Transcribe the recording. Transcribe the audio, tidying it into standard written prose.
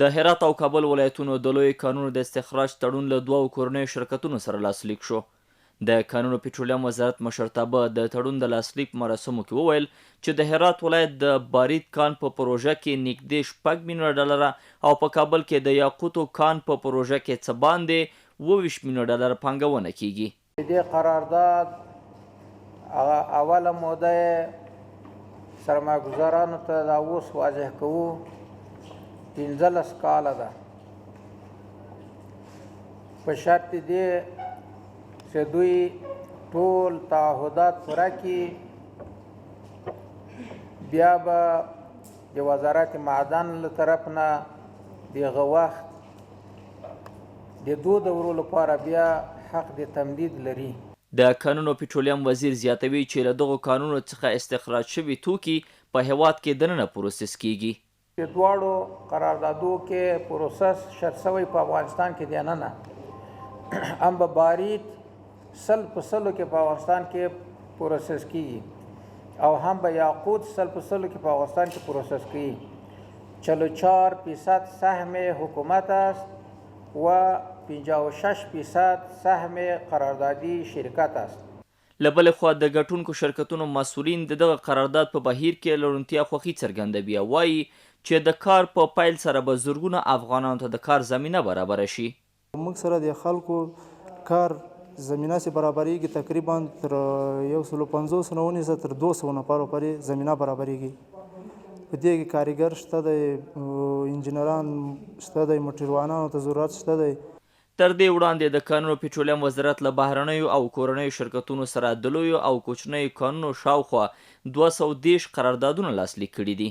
د هرات او کابل ولایتونو د لویو کانونو د استخراج تړون له دوو کورنیو شرکتونو سره لاسلیک شو. د کانونو پټرولیم وزارت مشرتابه د تړون د لاسلیک مراسمو کې وویل چې د هرات ولایت د بارید کان په پروژه کې نږدې 6 میلیونه ډالره او په کابل کې د یاقوتو کان په پروژه کې څه باندې 22 میلیونه ډالره پانګونه کیږي. دې قرارداد اوله موده سرمایه‌ګزارانو ته دا اوس واضح کوو 15 کاله ده په شرط دی چې دوی ټول تعهدات پوره کړي. بیا به د وزارت معدن له طرف نه دغه وخت د 2 دورو لپاره بیا حق د تمدید لري. د کانونو پټرولیم وزیر زیاتوي چې له دغو کانونو څخه استخراج شوي توکي په هیواد کې دننه پروسس کیږي. د دواړو قراردادو کې پروسس شرط شوی په افغانستان کې دی نه هم به بارید 100% کې په افغانستان کې پروسس کیږي او هم به یاقوت 100% کې په افغانستان کې پروسس کیږي. 44% سهم حکومت است و 56% سهم قراردادی شرکت است. له بلې خوا د ګټونکو شرکتونو مسؤلین د دغه قرارداد په بهیر کې له روڼتیا خوښي څرګندوي او وایي چې د کار په پیل سره به زرګونه افغانانو ته د کار زمینه برابره شي. موږ سره د خلکو کار زمینه سي برابرېږي، تقریبا تر 150 نه ونیسه تر 200 نفرو پورې زمینه برابرېږي. په دې کې کارګر شته دی، انجینران شته دی، موټروانانو ته ضرورت شته دی. تر دې وړاندې د کانونو پټرولیم وزارت له بهرنیو او کورنیو شرکتونو سره د لویو او کوچنیو کانونو شاوخوا 230 قراردادونه لاسلیک کړي دي.